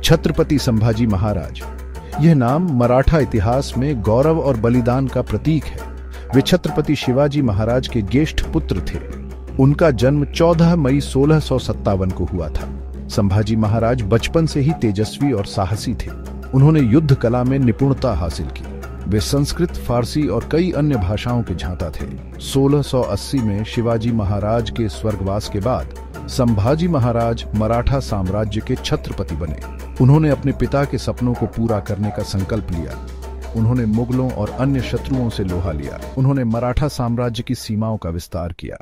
छत्रपति संभाजी महाराज। यह नाम मराठा इतिहास में गौरव और बलिदान का प्रतीक है। वे छत्रपति शिवाजी महाराज के ज्येष्ठ पुत्र थे। उनका जन्म 14 मई 1657 को हुआ था। संभाजी महाराज बचपन से ही तेजस्वी और साहसी थे। उन्होंने युद्ध कला में निपुणता हासिल की। वे संस्कृत, फारसी और कई अन्य भाषाओं के झांता थे। 1680 में शिवाजी महाराज के स्वर्गवास के बाद संभाजी महाराज मराठा साम्राज्य के छत्रपति बने। उन्होंने अपने पिता के सपनों को पूरा करने का संकल्प लिया। उन्होंने मुगलों और अन्य शत्रुओं से लोहा लिया। उन्होंने मराठा साम्राज्य की सीमाओं का विस्तार किया।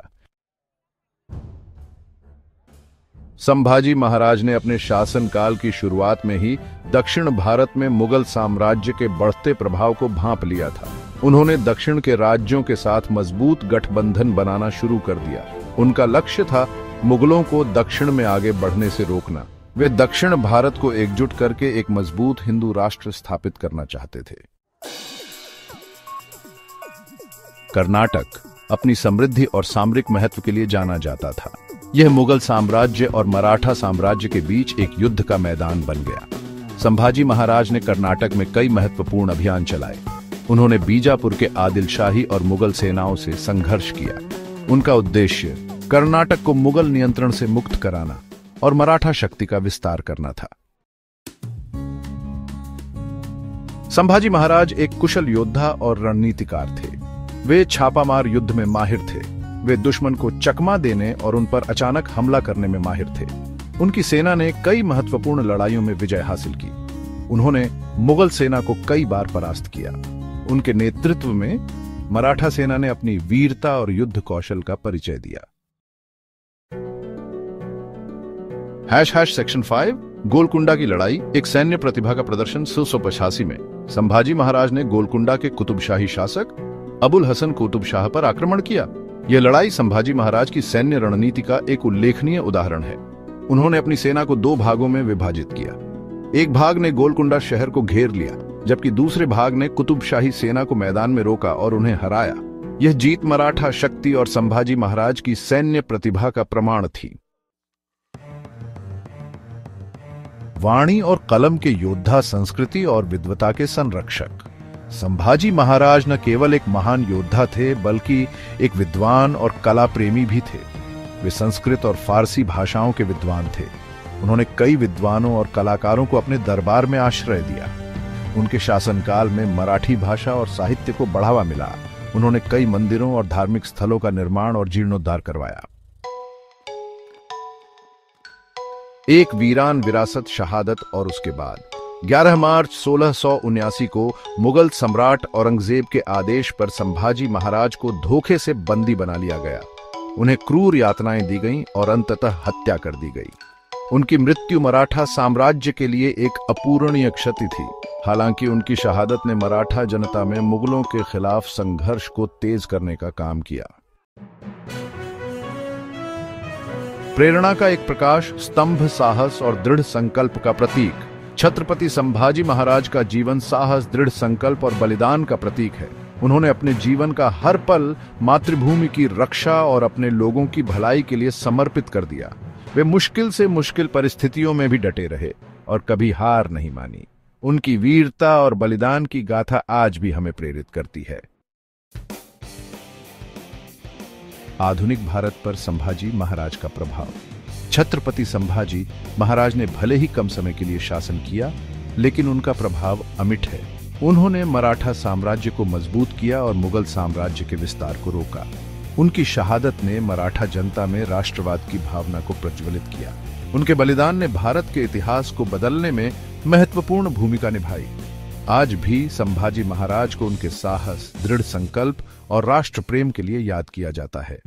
संभाजी महाराज ने अपने शासनकाल की शुरुआत में ही दक्षिण भारत में मुगल साम्राज्य के बढ़ते प्रभाव को भांप लिया था। उन्होंने दक्षिण के राज्यों के साथ मजबूत गठबंधन बनाना शुरू कर दिया। उनका लक्ष्य था मुगलों को दक्षिण में आगे बढ़ने से रोकना। वे दक्षिण भारत को एकजुट करके एक मजबूत हिंदू राष्ट्र स्थापित करना चाहते थे। कर्नाटक अपनी समृद्धि और सामरिक महत्व के लिए जाना जाता था। यह मुगल साम्राज्य और मराठा साम्राज्य के बीच एक युद्ध का मैदान बन गया। संभाजी महाराज ने कर्नाटक में कई महत्वपूर्ण अभियान चलाए। उन्होंने बीजापुर के आदिल शाही और मुगल सेनाओं से संघर्ष किया। उनका उद्देश्य कर्नाटक को मुगल नियंत्रण से मुक्त कराना और मराठा शक्ति का विस्तार करना था। संभाजी महाराज एक कुशल योद्धा और रणनीतिकार थे। वे छापामार युद्ध में माहिर थे। वे दुश्मन को चकमा देने और उन पर अचानक हमला करने में माहिर थे। उनकी सेना ने कई महत्वपूर्ण लड़ाइयों में विजय हासिल की। उन्होंने मुगल सेना को कई बार परास्त किया। उनके नेतृत्व में मराठा सेना ने अपनी वीरता और युद्ध कौशल का परिचय दिया। सेक्शन 5 गोलकुंडा की लड़ाई, एक सैन्य प्रतिभा का प्रदर्शन। 1685 में संभाजी महाराज ने गोलकुंडा के कुतुबशाही शासक अबुल हसन कुतुब शाह पर आक्रमण किया। यह लड़ाई संभाजी महाराज की सैन्य रणनीति का एक उल्लेखनीय उदाहरण है। उन्होंने अपनी सेना को 2 भागों में विभाजित किया। एक भाग ने गोलकुंडा शहर को घेर लिया, जबकि दूसरे भाग ने कुतुबशाही सेना को मैदान में रोका और उन्हें हराया। यह जीत मराठा शक्ति और संभाजी महाराज की सैन्य प्रतिभा का प्रमाण थी। वाणी और कलम के योद्धा, संस्कृति और विद्वता के संरक्षक। संभाजी महाराज न केवल एक महान योद्धा थे, बल्कि एक विद्वान और कला प्रेमी भी थे। वे संस्कृत और फारसी भाषाओं के विद्वान थे। उन्होंने कई विद्वानों और कलाकारों को अपने दरबार में आश्रय दिया। उनके शासनकाल में मराठी भाषा और साहित्य को बढ़ावा मिला। उन्होंने कई मंदिरों और धार्मिक स्थलों का निर्माण और जीर्णोद्धार करवाया। एक वीरान विरासत, शहादत और उसके बाद 11 मार्च 1679 को मुगल सम्राट औरंगजेब के आदेश पर संभाजी महाराज को धोखे से बंदी बना लिया गया। उन्हें क्रूर यातनाएं दी गईं और अंततः हत्या कर दी गई। उनकी मृत्यु मराठा साम्राज्य के लिए एक अपूरणीय क्षति थी। हालांकि उनकी शहादत ने मराठा जनता में मुगलों के खिलाफ संघर्ष को तेज करने का काम किया। प्रेरणा का एक प्रकाश, स्तंभ, साहस और दृढ़ संकल्प का प्रतीक। छत्रपति संभाजी महाराज का जीवन साहस, दृढ़ संकल्प और बलिदान का प्रतीक है। उन्होंने अपने जीवन का हर पल मातृभूमि की रक्षा और अपने लोगों की भलाई के लिए समर्पित कर दिया। वे मुश्किल से मुश्किल परिस्थितियों में भी डटे रहे और कभी हार नहीं मानी। उनकी वीरता और बलिदान की गाथा आज भी हमें प्रेरित करती है। आधुनिक भारत पर संभाजी महाराज का प्रभाव। छत्रपति संभाजी महाराज ने भले ही कम समय के लिए शासन किया, लेकिन उनका प्रभाव अमिट है। उन्होंने मराठा साम्राज्य को मजबूत किया और मुगल साम्राज्य के विस्तार को रोका। उनकी शहादत ने मराठा जनता में राष्ट्रवाद की भावना को प्रज्वलित किया। उनके बलिदान ने भारत के इतिहास को बदलने में महत्वपूर्ण भूमिका निभाई। आज भी संभाजी महाराज को उनके साहस, दृढ़ संकल्प और राष्ट्र प्रेम के लिए याद किया जाता है।